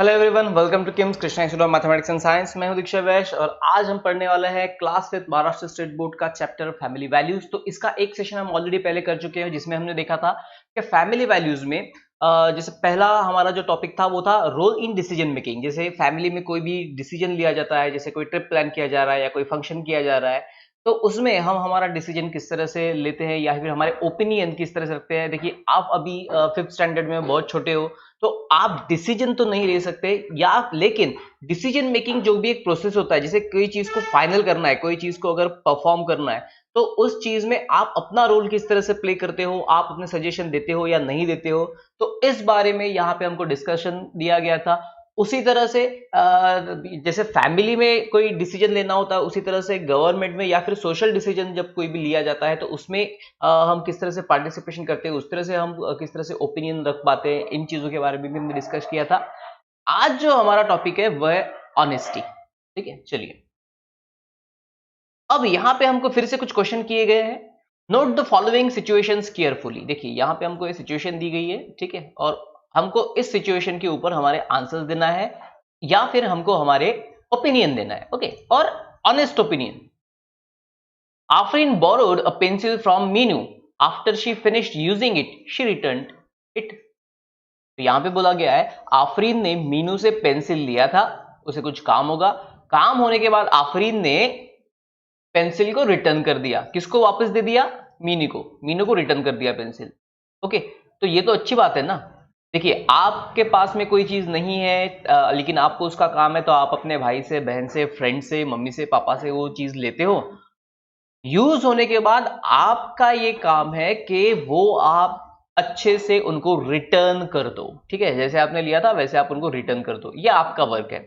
Hello everyone, welcome to KIMS Krishna Institute of Mathematics and Science. मैं हूं दीक्षा वैश और आज हम पढ़ने वाले हैं class fifth Maharashtra state board का चैप्टर फैमिली वैल्यूज। तो इसका एक सेशन हम ऑलरेडी पहले कर चुके हैं जिसमें हमने देखा था कि फैमिली वैल्यूज में जैसे पहला हमारा जो टॉपिक था वो था रोल इन डिसीजन मेकिंग। जैसे फैमिली में कोई भी डिसीजन लिया जाता है, जैसे कोई ट्रिप प्लान किया जा रहा है या कोई फंक्शन किया जा रहा है, तो उसमें हम हमारा डिसीजन किस तरह से लेते हैं या फिर हमारे ओपिनियन किस तरह से रखते हैं। देखिए, आप अभी फिफ्थ स्टैंडर्ड में बहुत छोटे हो, तो आप डिसीजन तो नहीं ले सकते या, लेकिन डिसीजन मेकिंग जो भी एक प्रोसेस होता है, जैसे कोई चीज को फाइनल करना है, कोई चीज को अगर परफॉर्म करना है, तो उस चीज में आप अपना रोल किस तरह से प्ले करते हो, आप अपने सजेशन देते हो या नहीं देते हो, तो इस बारे में यहाँ पे हमको डिस्कशन दिया गया था। उसी तरह से जैसे फैमिली में कोई डिसीजन लेना होता है, उसी तरह से गवर्नमेंट में या फिर सोशल डिसीजन जब कोई भी लिया जाता है, तो उसमें हम किस तरह से पार्टिसिपेशन करते हैं, उस तरह से हम किस तरह से ओपिनियन रख पाते हैं, इन चीजों के बारे में भी हमने डिस्कस किया था। आज जो हमारा टॉपिक है वह है ऑनेस्टी। ठीक है, चलिए अब यहाँ पे हमको फिर से कुछ क्वेश्चन किए गए हैं। Note the following situations carefully. देखिए, यहाँ पे हमको ये सिचुएशन दी गई है, ठीक है, और हमको इस सिचुएशन के ऊपर हमारे आंसर्स देना है या फिर हमको हमारे ओपिनियन देना है। ओके, और honest opinion. Afrin borrowed a pencil from Minu. After she finished using it, she returned it. तो यहां पे बोला गया है आफरीन ने मीनू से पेंसिल लिया था, उसे कुछ काम होगा, काम होने के बाद आफरीन ने पेंसिल को रिटर्न कर दिया। किसको वापस दे दिया? मीनू को रिटर्न कर दिया पेंसिल। ओके, तो ये तो अच्छी बात है ना। देखिए, आपके पास में कोई चीज नहीं है लेकिन आपको उसका काम है, तो आप अपने भाई से, बहन से, फ्रेंड से, मम्मी से, पापा से वो चीज लेते हो। यूज होने के बाद आपका ये काम है कि वो आप अच्छे से उनको रिटर्न कर दो। ठीक है, जैसे आपने लिया था वैसे आप उनको रिटर्न कर दो, ये आपका वर्क है।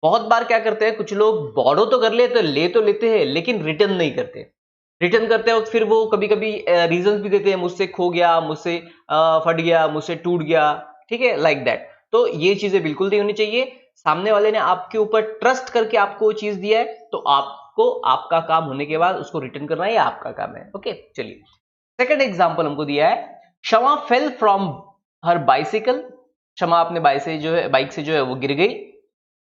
बहुत बार क्या करते हैं कुछ लोग, बोरो तो कर लेते, ले तो लेते हैं लेकिन रिटर्न नहीं करते। रिटर्न करते वक्त फिर वो कभी कभी रीजन भी देते हैं, मुझसे खो गया, मुझसे फट गया, मुझसे टूट गया। ठीक है, लाइक दैट। तो ये चीजें बिल्कुल नहीं होनी चाहिए। सामने वाले ने आपके ऊपर ट्रस्ट करके आपको वो चीज दिया है, तो आपको आपका काम होने के बाद उसको रिटर्न करना ये आपका काम है। ओके, चलिए सेकंड एग्जांपल हमको दिया है। शमा फेल फ्रॉम हर बाइसिकल। शमा अपने बाइक से जो है वो गिर गई।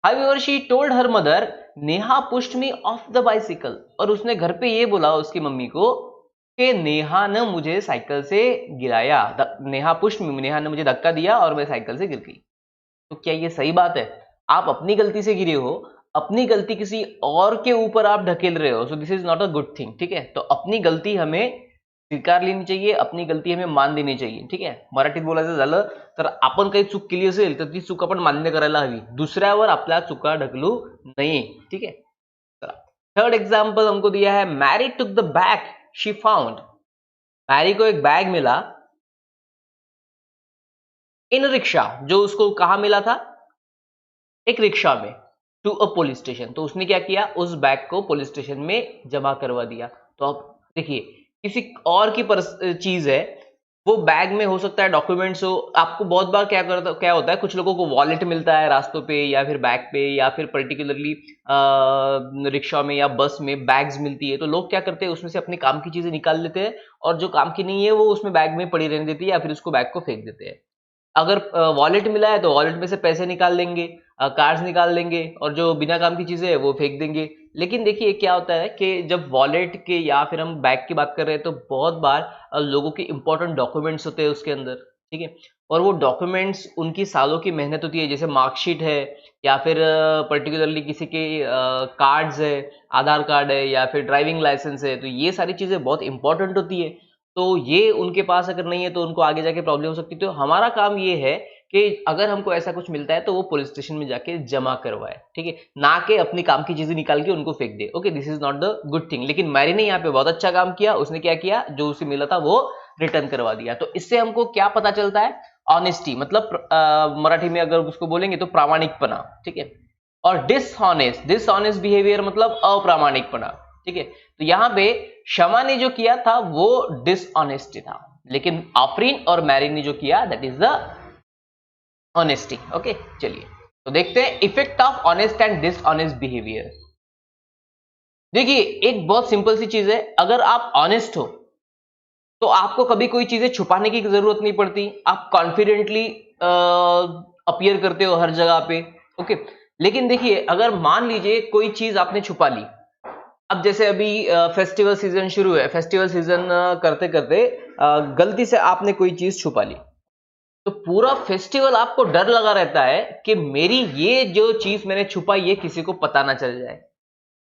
However she told her mother, Neha pushed me of the bicycle. और उसने घर पे ये बोला उसकी मम्मी को कि नेहा ने मुझे साइकिल से गिराया। नेहा ने मुझे धक्का दिया और मैं साइकिल से गिर गई। तो क्या ये सही बात है? आप अपनी गलती से गिरे हो, अपनी गलती किसी और के ऊपर आप ढकेल रहे हो, so this is not a good thing. ठीक है, तो अपनी गलती हमें स्वीकार लेनी चाहिए, अपनी गलती हमें मान देनी चाहिए। ठीक आहे, मराठीत बोलायचं झालं तर आपण काही चूक केली असेल तर ती चूक आपण मान्य करायला हवी, दुसऱ्यावर आपल्या चुका ढकलू नये। ठीक है, चला थर्ड एग्जाम्पल हमको दिया है। Mary took the bag she found. Mary को एक बैग मिला इन रिक्शा। जो उसको कहा मिला था? एक रिक्शा में। To a police station. तो उसने क्या किया, उस बैग को पुलिस स्टेशन में जमा करवा दिया। तो अब देखिए, किसी और की चीज है, वो बैग में हो सकता है डॉक्यूमेंट्स हो। आपको बहुत बार क्या होता है, कुछ लोगों को वॉलेट मिलता है रास्तों पे या फिर बैग पे या फिर पर्टिकुलरली रिक्शा में या बस में बैग्स मिलती है। तो लोग क्या करते हैं, उसमें से अपने काम की चीजें निकाल लेते हैं और जो काम की नहीं है वो उसमें बैग में पड़ी रहने देती है या फिर उसको बैग को फेंक देते हैं। अगर वॉलेट मिला है तो वॉलेट में से पैसे निकाल लेंगे, कार्ड्स निकाल लेंगे और जो बिना काम की चीजें है वो फेंक देंगे। लेकिन देखिए क्या होता है कि जब वॉलेट के या फिर हम बैग की बात कर रहे हैं, तो बहुत बार लोगों के इंपॉर्टेंट डॉक्यूमेंट्स होते हैं उसके अंदर। ठीक है, और वो डॉक्यूमेंट्स उनकी सालों की मेहनत होती है, जैसे मार्कशीट है या फिर पर्टिकुलरली किसी के कार्ड्स है, आधार कार्ड है या फिर ड्राइविंग लाइसेंस है, तो ये सारी चीजें बहुत इंपॉर्टेंट होती है। तो ये उनके पास अगर नहीं है तो उनको आगे जाके प्रॉब्लम हो सकती है। तो हमारा काम ये है कि अगर हमको ऐसा कुछ मिलता है तो वो पुलिस स्टेशन में जाके जमा करवाए। ठीक है, ना कि अपनी काम की चीजें निकाल के उनको फेंक दे। Okay, this is not the good thing. लेकिन मैरी ने यहाँ पे बहुत अच्छा काम किया। उसने क्या किया, जो उसे मिला था वो रिटर्न करवा दिया। तो इससे हमको क्या पता चलता है? ऑनेस्टी मतलब मराठी में अगर उसको बोलेंगे तो प्रामाणिकपना। ठीक है, और डिसऑनेस्ट बिहेवियर मतलब अप्रामाणिकपना। ठीक है, तो यहाँ पे शमा ने जो किया था वो डिसऑनेस्टी था, लेकिन आफरीन और मैरी ने जो किया that is the honesty. Okay, चलिए तो देखते हैं effect of honest and dishonest behaviour. देखिए, एक बहुत सिंपल सी चीज है, अगर आप ऑनेस्ट हो तो आपको कभी कोई चीजें छुपाने की जरूरत नहीं पड़ती। आप कॉन्फिडेंटली अपीयर करते हो हर जगह पे। ओके। लेकिन देखिए, अगर मान लीजिए कोई चीज आपने छुपा ली, अब जैसे अभी फेस्टिवल सीजन शुरू है, फेस्टिवल सीजन करते करते गलती से आपने कोई चीज छुपा ली, तो पूरा फेस्टिवल आपको डर लगा रहता है कि मेरी ये जो चीज मैंने छुपाई ये किसी को पता ना चल जाए।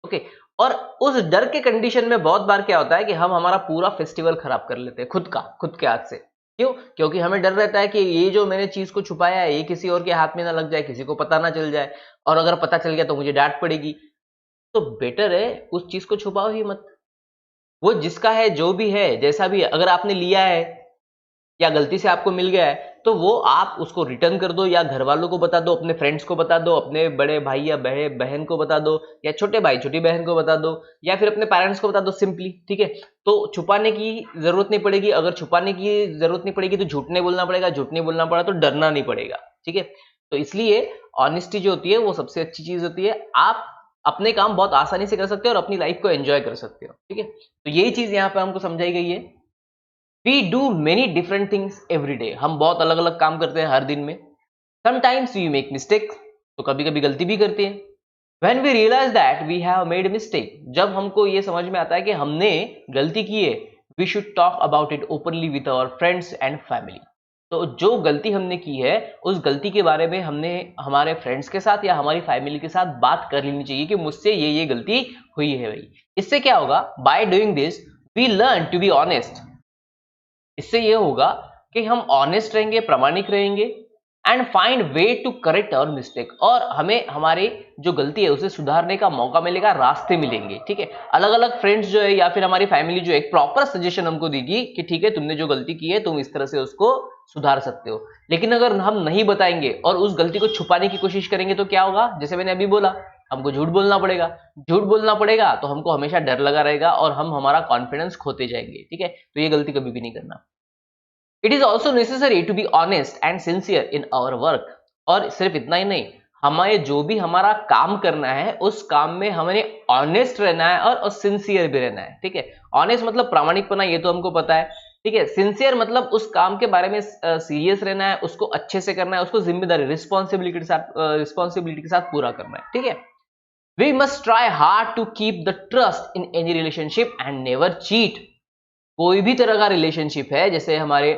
ओके। और उस डर के कंडीशन में बहुत बार क्या होता है कि हम हमारा पूरा फेस्टिवल खराब कर लेते हैं, खुद के हाथ से। क्यों? क्योंकि हमें डर रहता है कि ये जो मैंने चीज को छुपाया है ये किसी और के हाथ में ना लग जाए, किसी को पता ना चल जाए, और अगर पता चल गया तो मुझे डांट पड़ेगी। तो बेटर है उस चीज को छुपाओ ही मत। वो जिसका है, जो भी है, जैसा भी है, अगर आपने लिया है या गलती से आपको मिल गया है तो वो आप उसको रिटर्न कर दो, या घर वालों को बता दो, अपने फ्रेंड्स को बता दो, अपने बड़े भाई या बहन को बता दो, या छोटे भाई छोटी बहन को बता दो, या फिर अपने पेरेंट्स को बता दो सिंपली। ठीक है। तो छुपाने की जरूरत नहीं पड़ेगी। अगर छुपाने की जरूरत नहीं पड़ेगी तो झूठ नहीं बोलना पड़ेगा, झूठ नहीं बोलना पड़ा तो डरना नहीं पड़ेगा। ठीक है। तो इसलिए ऑनेस्टी जो होती है वो सबसे अच्छी चीज होती है। आप अपने काम बहुत आसानी से कर सकते हो और अपनी लाइफ को एंजॉय कर सकते हो। ठीक है। तो यही चीज यहाँ पे हमको समझाई गई है। We do many different things every day. हम बहुत अलग अलग काम करते हैं हर दिन में। समटाइम्स वी मेक मिस्टेक, तो कभी कभी गलती भी करते हैं। When we realize that we have made a mistake, जब हमको ये समझ में आता है कि हमने गलती की है, we should talk about it openly with our friends and family। तो जो गलती हमने की है उस गलती के बारे में हमने हमारे फ्रेंड्स के साथ या हमारी फैमिली के साथ बात कर लेनी चाहिए कि मुझसे ये गलती हुई है भाई। इससे क्या होगा? By doing this we learn to be honest. इससे ये होगा कि हम ऑनेस्ट रहेंगे, प्रामाणिक रहेंगे, and find way to correct our mistake. और हमें हमारी जो गलती है उसे सुधारने का मौका मिलेगा, रास्ते मिलेंगे। ठीक है। अलग अलग फ्रेंड्स जो है या फिर हमारी फैमिली जो है एक प्रॉपर सजेशन हमको देगी कि ठीक है, तुमने जो गलती की है तुम इस तरह से उसको सुधार सकते हो। लेकिन अगर हम नहीं बताएंगे और उस गलती को छुपाने की कोशिश करेंगे तो क्या होगा? जैसे मैंने अभी बोला, हमको झूठ बोलना पड़ेगा। झूठ बोलना पड़ेगा तो हमको हमेशा डर लगा रहेगा और हम हमारा कॉन्फिडेंस खोते जाएंगे। ठीक है। तो ये गलती कभी भी नहीं करना। It is also necessary to be honest and sincere in our work. और सिर्फ इतना ही नहीं, हमें जो भी हमारा काम करना है उस काम में हमें ऑनेस्ट रहना है और सिंसियर भी रहना है। ठीक है। ऑनेस्ट मतलब प्रामाणिकपना, ये तो हमको पता है। ठीक है। सिंसियर मतलब उस काम के बारे में सीरियस रहना है, उसको अच्छे से करना है, उसको जिम्मेदारी रिस्पॉन्सिबिलिटी के साथ पूरा करना है। ठीक है। We must try hard to keep the trust in any relationship and never cheat. कोई भी तरह का रिलेशनशिप है, जैसे हमारे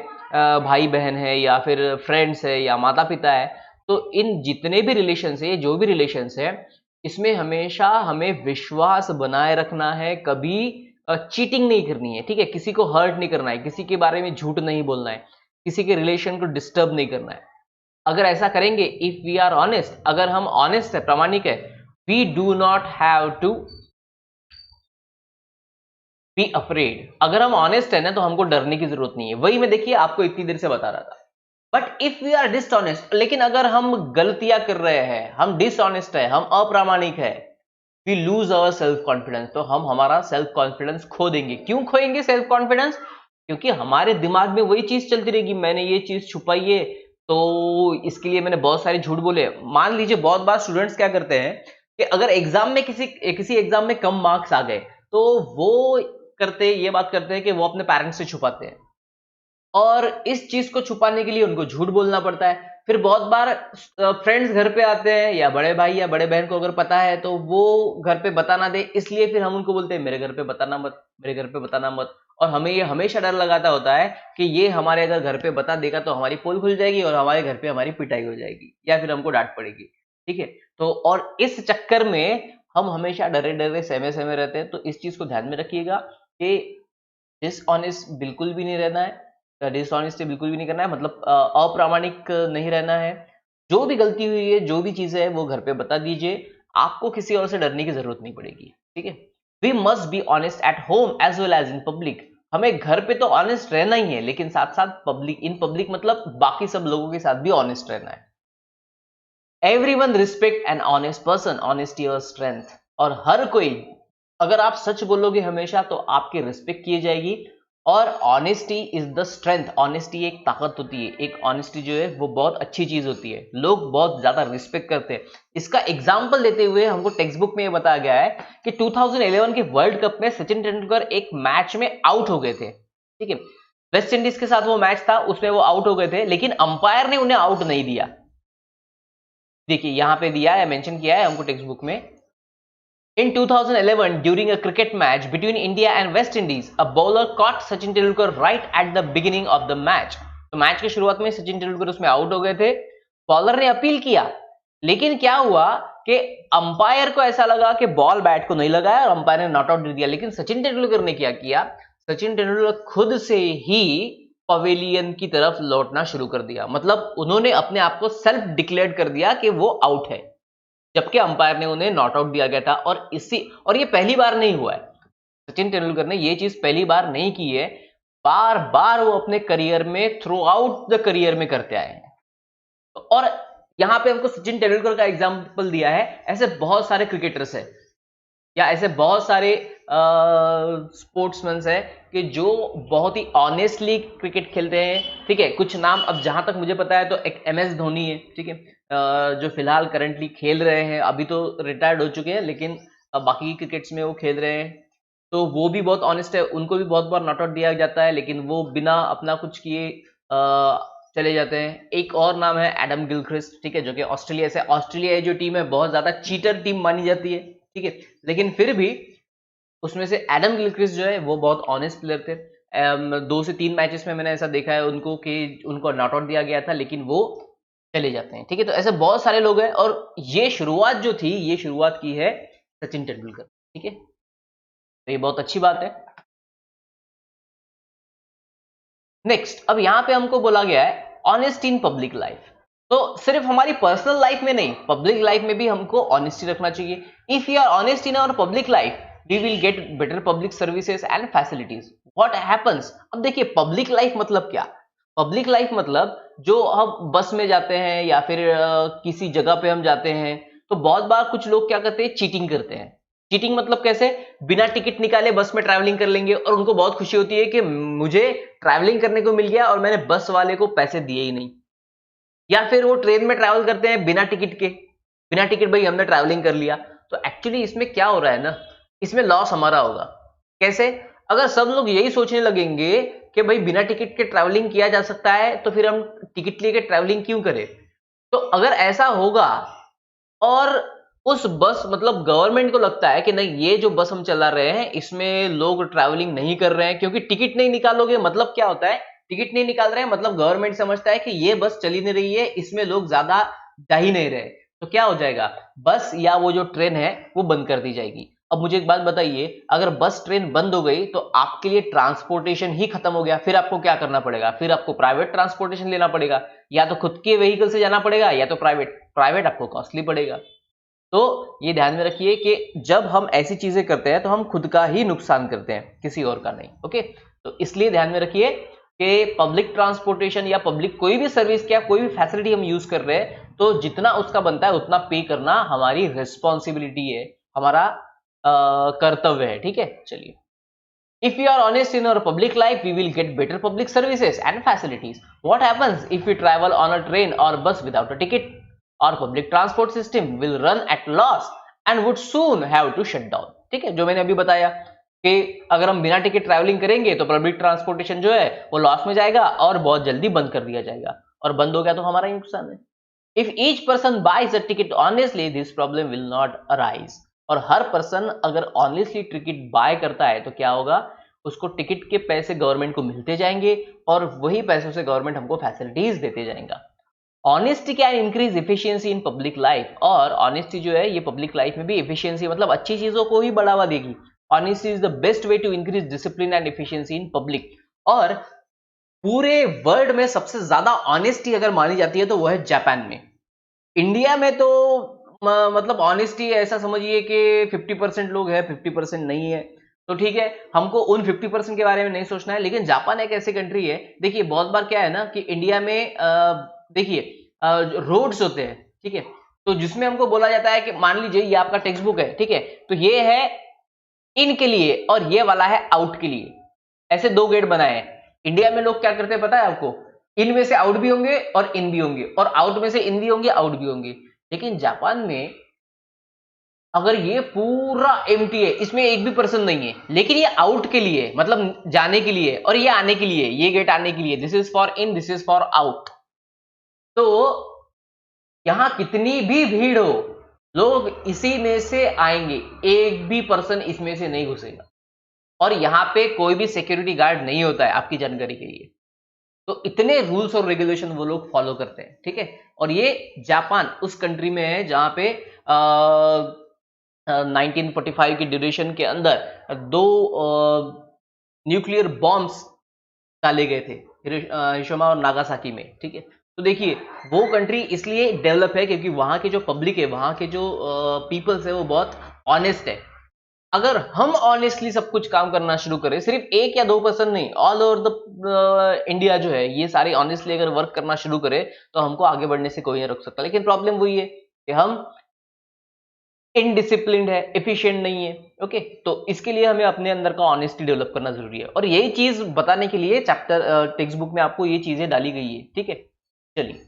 भाई बहन है या फिर फ्रेंड्स है या माता पिता है, तो इन जितने भी रिलेशंस है, जो भी रिलेशंस है, इसमें हमेशा हमें विश्वास बनाए रखना है। कभी चीटिंग नहीं करनी है। ठीक है। किसी को हर्ट नहीं करना है, किसी के बारे में झूठ नहीं बोलना है, किसी के रिलेशन को डिस्टर्ब नहीं करना है। अगर ऐसा करेंगे, इफ वी आर ऑनेस्ट, अगर हम ऑनेस्ट है, प्रामाणिक है, we do not have to be afraid. अगर हम ऑनेस्ट है ना तो हमको डरने की जरूरत नहीं है। वही मैं देखिए आपको इतनी देर से बता रहा था। But if we are dishonest, लेकिन अगर हम गलतियां कर रहे हैं, हम डिसऑनेस्ट है, हम अप्रामाणिक है, we lose our self confidence, तो हम हमारा सेल्फ कॉन्फिडेंस खो देंगे। क्यों खोएंगे सेल्फ कॉन्फिडेंस? क्योंकि हमारे दिमाग में वही चीज चलती रहेगी, मैंने ये चीज छुपाई है तो इसके लिए मैंने बहुत सारे झूठ बोले। मान लीजिए बहुत बार स्टूडेंट्स क्या करते हैं कि अगर एग्जाम में किसी एग्जाम में कम मार्क्स आ गए तो वो ये बात करते हैं कि वो अपने पेरेंट्स से छुपाते हैं, और इस चीज को छुपाने के लिए उनको झूठ बोलना पड़ता है। फिर बहुत बार फ्रेंड्स घर पे आते हैं या बड़े भाई या बड़े बहन को अगर पता है तो वो घर पे बताना दे, इसलिए फिर हम उनको बोलते हैं मेरे घर पे बताना मत, मेरे घर पे बताना मत। और हमें ये हमेशा डर लगाता होता है कि ये हमारे अगर घर पे बता देगा तो हमारी पोल खुल जाएगी और हमारे घर पे हमारी पिटाई हो जाएगी या फिर हमको डांट पड़ेगी। ठीक है। तो और इस चक्कर में हम हमेशा डरे डरे सहमे सहमे रहते हैं। तो इस चीज को ध्यान में रखिएगा कि डिसऑनेस्ट बिल्कुल भी नहीं रहना है, डिसऑनेस्टी बिल्कुल भी नहीं करना है, मतलब अप्रामाणिक नहीं रहना है। जो भी गलती हुई है, जो भी चीजें है वो घर पे बता दीजिए। आपको किसी और से डरने की जरूरत नहीं पड़ेगी। ठीक है। We must be honest at home as well as in public. हमें घर पे तो ऑनेस्ट रहना ही है, लेकिन साथ साथ इन पब्लिक मतलब बाकी सब लोगों के साथ भी ऑनेस्ट रहना है। Everyone respect an honest person, honesty और स्ट्रेंथ। और हर कोई, अगर आप सच बोलोगे हमेशा तो आपकी रिस्पेक्ट की जाएगी। और honesty is the strength. Honesty एक ताकत होती है, एक ऑनेस्टी जो है वो बहुत अच्छी चीज होती है, लोग बहुत ज्यादा रिस्पेक्ट करते हैं। इसका एग्जाम्पल देते हुए हमको टेक्स्ट बुक में ये बताया गया है कि 2011 के वर्ल्ड कप में सचिन तेंदुलकर एक मैच में आउट हो गए थे। ठीक है। वेस्ट इंडीज के साथ वो मैच था, उसमें वो आउट हो गए थे, लेकिन अंपायर ने उन्हें आउट नहीं दिया। देखिए यहाँ पे दिया है, मेंशन किया है हमको टेक्स्ट बुक में। In 2011, during a cricket match between India and West Indies, a bowler caught Sachin Tendulkar right at the beginning of the match. तो मैच की शुरुआत में सचिन तेंदुलकर उसमें आउट हो गए थे। बॉलर ने अपील किया, लेकिन क्या हुआ कि अंपायर को ऐसा लगा कि बॉल बैट को नहीं लगाया और अंपायर ने नॉट आउट दे दिया। लेकिन सचिन तेंदुलकर ने क्या किया, सचिन तेंदुलकर खुद से ही पवेलियन की तरफ लौटना शुरू कर दिया। मतलब उन्होंने अपने आप को सेल्फ डिक्लेयर कर दिया कि वो आउट है, जबकि अंपायर ने उन्हें नॉट आउट दिया गया था। और ये पहली बार नहीं हुआ है, सचिन तेंदुलकर ने ये चीज पहली बार नहीं की है, बार बार वो अपने करियर में थ्रू आउट द करियर में करते आए हैं। और यहां पे हमको सचिन तेंदुलकर का एग्जांपल दिया है, ऐसे बहुत सारे क्रिकेटर्स है या ऐसे बहुत सारे स्पोर्ट्समैन है कि जो बहुत ही ऑनेस्टली क्रिकेट खेलते हैं। ठीक है, कुछ नाम अब जहां तक मुझे पता है तो एक MS धोनी है, ठीक है, जो फिलहाल करंटली खेल रहे हैं, अभी तो रिटायर्ड हो चुके हैं, लेकिन बाकी क्रिकेट्स में वो खेल रहे हैं। तो वो भी बहुत ऑनेस्ट है, उनको भी बहुत बार नॉट आउट दिया जाता है, लेकिन वो बिना अपना कुछ किए चले जाते हैं। एक और नाम है एडम गिलक्रिस्ट, ठीक है, जो कि ऑस्ट्रेलिया से, ऑस्ट्रेलिया जो टीम है बहुत ज्यादा चीटर टीम मानी जाती है, ठीक है, लेकिन फिर भी उसमें से एडम गिलक्रिस्ट जो है वो बहुत ऑनेस्ट प्लेयर थे। 2 से 3 मैचेस में मैंने ऐसा देखा है उनको कि उनको नॉट आउट दिया गया था, लेकिन वो चले जाते हैं। ठीक है, तो ऐसे बहुत सारे लोग हैं और ये शुरुआत जो थी, ये शुरुआत की है सचिन तेंदुलकर। ठीक है, तो ये बहुत अच्छी बात है। नेक्स्ट, अब यहां पे हमको बोला गया है ऑनेस्ट इन पब्लिक लाइफ। तो सिर्फ हमारी पर्सनल लाइफ में नहीं, पब्लिक लाइफ में भी हमको ऑनेस्टी रखना चाहिए। If you are honest in our public life, we will get better public services and facilities. What happens, अब देखिए पब्लिक लाइफ मतलब क्या। पब्लिक लाइफ मतलब जो हम बस में जाते हैं या फिर किसी जगह पे हम जाते हैं, तो बहुत बार कुछ लोग क्या करते हैं, चीटिंग करते हैं। चीटिंग मतलब कैसे, बिना टिकट निकाले बस में ट्रैवलिंग कर लेंगे और उनको बहुत खुशी होती है कि मुझे ट्रैवलिंग करने को मिल गया और मैंने बस वाले को पैसे दिए ही नहीं। या फिर वो ट्रेन में ट्रैवल करते हैं बिना टिकट के, बिना टिकट भाई हमने ट्रैवलिंग कर लिया। तो एक्चुअली इसमें क्या हो रहा है ना, इसमें लॉस हमारा होगा। कैसे, अगर सब लोग यही सोचने लगेंगे कि भाई बिना टिकट के ट्रैवलिंग किया जा सकता है, तो फिर हम टिकट लेके ट्रैवलिंग क्यों करें। तो अगर ऐसा होगा और उस बस, मतलब गवर्नमेंट को लगता है कि नहीं ये जो बस हम चला रहे हैं इसमें लोग ट्रैवलिंग नहीं कर रहे हैं, क्योंकि टिकट नहीं निकालोगे, मतलब क्या होता है, टिकट नहीं निकाल रहे हैं मतलब गवर्नमेंट समझता है कि ये बस चली नहीं रही है, इसमें लोग ज्यादा जा ही नहीं रहे, तो क्या हो जाएगा, बस या वो जो ट्रेन है वो बंद कर दी जाएगी। अब मुझे एक बात बताइए, अगर बस ट्रेन बंद हो गई तो आपके लिए ट्रांसपोर्टेशन ही खत्म हो गया, फिर आपको क्या करना पड़ेगा, फिर आपको प्राइवेट ट्रांसपोर्टेशन लेना पड़ेगा, या तो खुद के व्हीकल से जाना पड़ेगा या तो प्राइवेट। प्राइवेट आपको कॉस्टली पड़ेगा। तो ये ध्यान में रखिए कि जब हम ऐसी चीजें करते हैं तो हम खुद का ही नुकसान करते हैं, किसी और का नहीं। ओके, तो इसलिए ध्यान में रखिए कि पब्लिक ट्रांसपोर्टेशन या पब्लिक कोई भी सर्विस या कोई भी फैसिलिटी हम यूज कर रहे हैं, तो जितना उसका बनता है उतना पे करना हमारी रिस्पॉन्सिबिलिटी है, हमारा कर्तव्य है। ठीक है, चलिए, if we are honest in our public life, we will get better public services and facilities. What happens if we travel on a train or bus without a ticket? Our public transport system will run at loss and would soon have to shut down. ठीक है, जो मैंने अभी बताया कि अगर हम बिना टिकट ट्रैवलिंग करेंगे तो पब्लिक ट्रांसपोर्टेशन जो है वो लॉस में जाएगा और बहुत जल्दी बंद कर दिया जाएगा, और बंद हो गया तो हमारा ही नुकसान है। If each person buys a ticket honestly, this problem will not arise. और हर पर्सन अगर ऑनेस्टली टिकट बाय करता है तो क्या होगा, उसको टिकट के पैसे गवर्नमेंट को मिलते जाएंगे और वही पैसों से गवर्नमेंट हमको फैसिलिटीज देते जाएगा। Honesty can increase efficiency in public life, और ऑनेस्टी जो है ये पब्लिक लाइफ में भी एफिशिएंसी मतलब अच्छी चीजों को ही बढ़ावा देगी। Honesty is the best way to increase discipline and efficiency in public. और पूरे वर्ल्ड में सबसे ज्यादा ऑनेस्टी अगर मानी जाती है तो वो है जापान में। इंडिया में तो मतलब ऑनेस्टी ऐसा समझिए कि 50% लोग है, 50% नहीं है, तो ठीक है, हमको उन 50% के बारे में नहीं सोचना है। लेकिन जापान एक ऐसी कंट्री है, देखिए बहुत बार क्या है ना कि इंडिया में देखिए रोड्स होते हैं, ठीक है, तो जिसमें हमको बोला जाता है कि मान लीजिए ये आपका टेक्स्ट बुक है, ठीक है, तो ये है इन के लिए और ये वाला है आउट के लिए, ऐसे 2 गेट बनाए हैं। इंडिया में लोग क्या करते हैं पता है आपको, इन में से आउट भी होंगे और इन भी होंगे, और आउट में से इन भी होंगे, आउट भी होंगे। लेकिन जापान में अगर ये पूरा एम्प्टी है, इसमें एक भी पर्सन नहीं है, लेकिन ये आउट के लिए मतलब जाने के लिए, और ये आने के लिए, ये गेट आने के लिए, this is for in, this is for out. तो यहाँ कितनी भी भीड़ हो, लोग इसी में से आएंगे, एक भी पर्सन इसमें से नहीं घुसेगा। और यहाँ पे कोई भी सिक्योरिटी गार्ड नहीं होता है, आपकी जानकारी के लिए। तो इतने रूल्स और रेगुलेशन वो लोग फॉलो करते हैं, ठीक है। और ये जापान उस कंट्री में है जहां पे 1945 की ड्यूरेशन के अंदर दो न्यूक्लियर बॉम्ब्स डाले गए थे, हिरोशिमा और नागासाकी में, ठीक है। तो देखिए, वो कंट्री इसलिए डेवलप है क्योंकि वहां की जो पब्लिक है, वहां के जो पीपल्स है, वो बहुत ऑनेस्ट है। अगर हम ऑनेस्टली सब कुछ काम करना शुरू करें, सिर्फ 1 या 2% नहीं, ऑल ओवर द इंडिया जो है, ये सारे ऑनेस्टली अगर वर्क करना शुरू करे, तो हमको आगे बढ़ने से कोई नहीं रोक सकता। लेकिन प्रॉब्लम वही है कि हम इनडिसिप्लिन्ड है, एफिशिएंट नहीं है। ओके, तो इसके लिए हमें अपने अंदर का ऑनेस्टी डेवलप करना जरूरी है, और यही चीज बताने के लिए चैप्टर टेक्स्ट बुक में आपको ये चीजें डाली गई है, ठीक है। चलिए,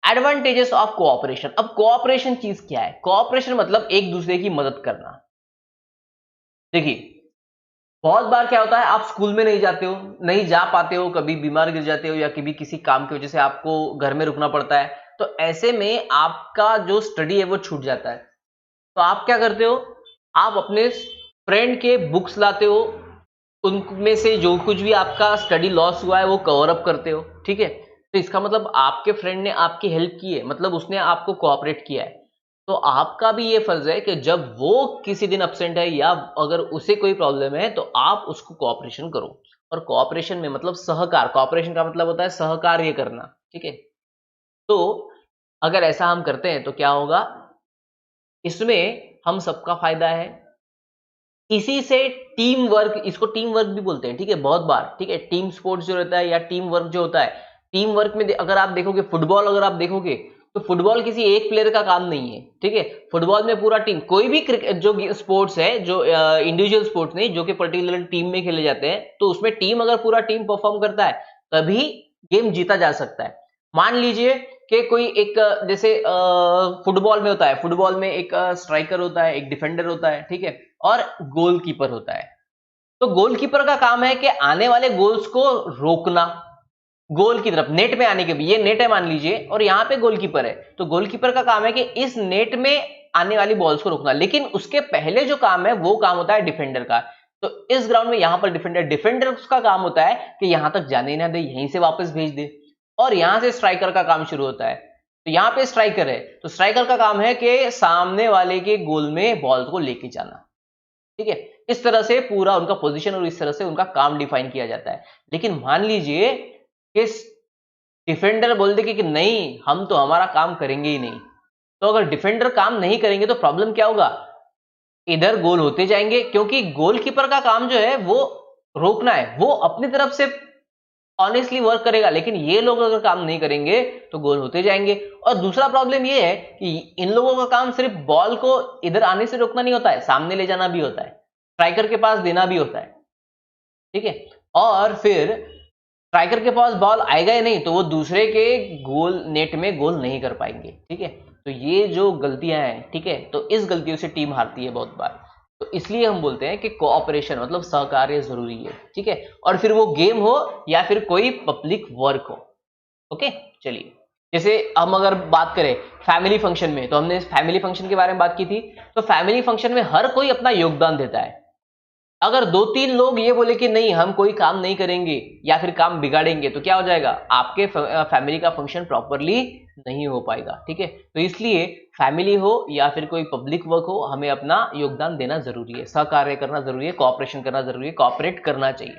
एडवांटेजेस ऑफ कोऑपरेशन। अब कोऑपरेशन चीज क्या है? कोऑपरेशन मतलब एक दूसरे की मदद करना। देखिए, बहुत बार क्या होता है, आप स्कूल में नहीं जाते हो, नहीं जा पाते हो, कभी बीमार गिर जाते हो, या कभी किसी काम की वजह से आपको घर में रुकना पड़ता है, तो ऐसे में आपका जो स्टडी है वो छूट जाता है। तो आप क्या करते हो, आप अपने फ्रेंड के बुक्स लाते हो, उनमें से जो कुछ भी आपका स्टडी लॉस हुआ है वो कवर अप करते हो, ठीक है। तो इसका मतलब आपके फ्रेंड ने आपकी हेल्प की है, मतलब उसने आपको कोऑपरेट किया है। तो आपका भी ये फर्ज है कि जब वो किसी दिन अपसेंट है या अगर उसे कोई प्रॉब्लम है, तो आप उसको कोऑपरेशन करो। और कोऑपरेशन में मतलब सहकार, कोऑपरेशन का मतलब होता है सहकार्य करना, ठीक है। तो अगर ऐसा हम करते हैं तो क्या होगा, इसमें हम सबका फायदा है। इसी से टीम वर्क, इसको टीम वर्क भी बोलते हैं, ठीक है, बहुत बार, ठीक है। टीम स्पोर्ट्स जो रहता है या टीम वर्क जो होता है, टीम वर्क में अगर आप देखोगे फुटबॉल, अगर आप देखोगे तो फुटबॉल किसी एक प्लेयर का काम नहीं है, ठीक है। फुटबॉल में पूरा टीम, कोई भी क्रिकेट जो स्पोर्ट्स है, जो इंडिविजुअल स्पोर्ट्स नहीं, जो कि पर्टिकुलर टीम में खेले जाते हैं, तो उसमें टीम, अगर पूरा टीम परफॉर्म करता है तभी गेम जीता जा सकता है। मान लीजिए कि कोई एक जैसे फुटबॉल में होता है, फुटबॉल में एक स्ट्राइकर होता है, एक डिफेंडर होता है, ठीक है, और गोलकीपर होता है। तो गोलकीपर का काम है कि आने वाले गोल्स को रोकना, गोल की तरफ, नेट में आने के भी, ये नेट है मान लीजिए, और यहां पे गोलकीपर है, तो गोलकीपर का काम है कि इस नेट में आने वाली बॉल्स को रोकना। लेकिन उसके पहले जो काम है वो काम होता है डिफेंडर का। तो इस ग्राउंड में यहां पर डिफेंडर उसका काम होता है कि यहां तक जाने ना दे, यहीं से वापस भेज दे। और यहां से स्ट्राइकर का काम शुरू होता है। तो यहां पे स्ट्राइकर है, तो स्ट्राइकर का काम है कि सामने वाले के गोल में बॉल को लेके जाना, ठीक है। इस तरह से पूरा उनका पोजीशन और इस तरह से उनका काम डिफाइन किया जाता है। लेकिन मान लीजिए कि डिफेंडर बोल दे कि नहीं, हम तो हमारा काम करेंगे ही नहीं, तो अगर डिफेंडर काम नहीं करेंगे तो प्रॉब्लम क्या होगा, इधर गोल होते जाएंगे, क्योंकि गोलकीपर का काम जो है वो रोकना है, वो अपनी तरफ से ऑनेस्टली वर्क करेगा। लेकिन ये लोग अगर काम नहीं करेंगे तो गोल होते जाएंगे। और दूसरा प्रॉब्लम ये है कि इन लोगों का काम सिर्फ बॉल को इधर आने से रोकना नहीं होता है, सामने ले जाना भी होता है, स्ट्राइकर के पास देना भी होता है, ठीक है। और फिर स्ट्राइकर के पास बॉल आएगा ही नहीं तो वो दूसरे के गोल, नेट में गोल नहीं कर पाएंगे, ठीक है। तो ये जो गलतियां हैं, ठीक है, तो इस गलतियों से टीम हारती है बहुत बार। तो इसलिए हम बोलते हैं कि कोऑपरेशन मतलब सहकार्य जरूरी है, ठीक है। और फिर वो गेम हो या फिर कोई पब्लिक वर्क हो। ओके, चलिए, जैसे हम अगर बात करें फैमिली फंक्शन में, तो हमने फैमिली फंक्शन के बारे में बात की थी। तो फैमिली फंक्शन में हर कोई अपना योगदान देता है। अगर 2-3 लोग ये बोले कि नहीं, हम कोई काम नहीं करेंगे या फिर काम बिगाड़ेंगे, तो क्या हो जाएगा, आपके फैमिली का फंक्शन प्रॉपरली नहीं हो पाएगा, ठीक है। तो इसलिए फैमिली हो या फिर कोई पब्लिक वर्क हो, हमें अपना योगदान देना जरूरी है, सहकार्य करना जरूरी है, कोऑपरेशन करना जरूरी है, कोऑपरेट करना चाहिए।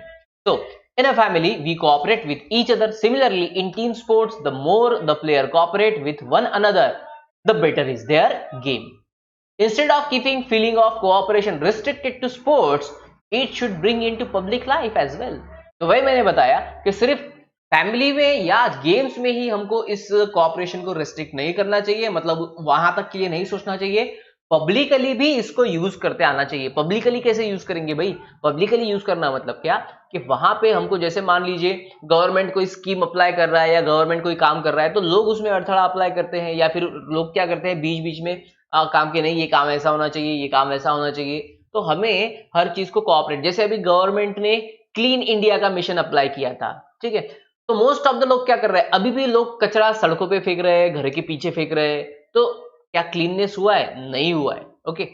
तो in a family we cooperate with each other. Similarly, in team sports, the more the player cooperate with one another, the better is their game. Instead of keeping feeling of cooperation restricted to sports, it should bring into public life as well. तो वही मैंने बताया कि सिर्फ family में या games में ही हमको इस कोऑपरेशन को रेस्ट्रिक्ट नहीं करना चाहिए, मतलब वहां तक के लिए नहीं सोचना चाहिए, पब्लिकली भी इसको यूज करते आना चाहिए। पब्लिकली कैसे यूज करेंगे भाई, पब्लिकली यूज करना मतलब क्या, कि वहां पे हमको, जैसे मान लीजिए गवर्नमेंट कोई स्कीम अप्लाई कर रहा है या गवर्नमेंट कोई काम कर रहा है, तो लोग उसमें अड़थड़ा अप्लाई करते हैं, या फिर लोग क्या करते हैं बीच बीच में काम के, नहीं ये काम ऐसा होना चाहिए, ये काम ऐसा होना चाहिए। तो हमें हर चीज को कोऑपरेट, जैसे अभी गवर्नमेंट ने क्लीन इंडिया का मिशन अप्लाई किया था, ठीक है। तो मोस्ट ऑफ द लोग क्या कर रहे हैं, अभी भी लोग कचरा सड़कों पे फेंक रहे हैं, घर के पीछे फेंक रहे हैं, तो क्या क्लीननेस हुआ है? नहीं हुआ है। Okay,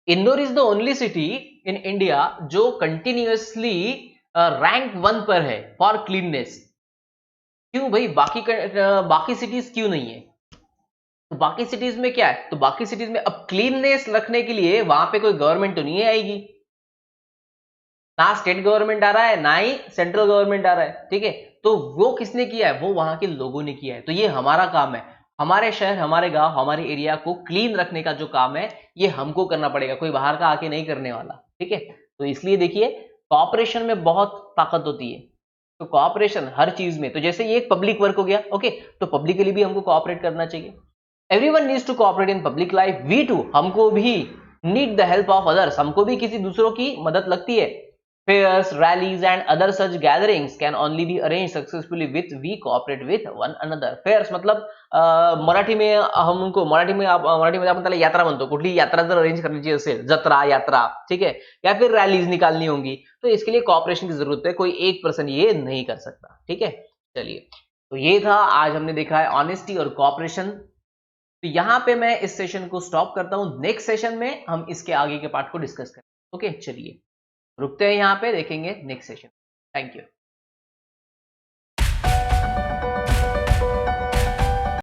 Indore is the only city in India जो कंटिन्यूअसली रैंक 1 पर है फॉर क्लीननेस। क्यों भाई, बाकी सिटीज क्यों नहीं है? तो बाकी सिटीज में क्या है, तो बाकी सिटीज में अब क्लीननेस रखने के लिए वहां पे कोई गवर्नमेंट तो नहीं आएगी, ना स्टेट गवर्नमेंट आ रहा है ना ही सेंट्रल गवर्नमेंट आ रहा है, ठीक है। तो वो किसने किया है? वो वहां के लोगों ने किया है। तो ये हमारा काम है, हमारे शहर, हमारे गांव, हमारे एरिया को क्लीन रखने का जो काम है ये हमको करना पड़ेगा, कोई बाहर का आके नहीं करने वाला, ठीक है। तो इसलिए देखिए, कॉपरेशन में बहुत ताकत होती है। तो कॉपरेशन हर चीज में, तो जैसे ये एक पब्लिक वर्क हो गया, ओके, तो पब्लिक के लिए भी हमको कॉपरेट करना चाहिए। Everyone needs to cooperate in public life, we too, हमको भी need the help of others, हमको भी किसी दूसरों की मदद लगती है। Fairs, rallies and other such gatherings can only be arranged successfully with we cooperate with one another. Fairs मतलब मराठी में हम उनको मराठी मध्ये आपण त्याला यात्रा म्हणतो, कुठली यात्रा जर अरेंज करायची असेल, जत्रा यात्रा, ठीक है, या फिर रैलीज निकालनी होंगी, तो इसके लिए कॉपरेशन की जरूरत है, कोई एक पर्सन ये नहीं कर सकता, ठीक है। चलिए, तो ये था, आज हमने देखा है ऑनेस्टी और कॉपरेशन। तो यहाँ पे मैं इस सेशन को स्टॉप करता हूँ, नेक्स्ट सेशन में हम इसके आगे के पार्ट को डिस्कस करें। ओके, चलिए रुकते हैं यहाँ पे, देखेंगे नेक्स्ट सेशन। Thank you.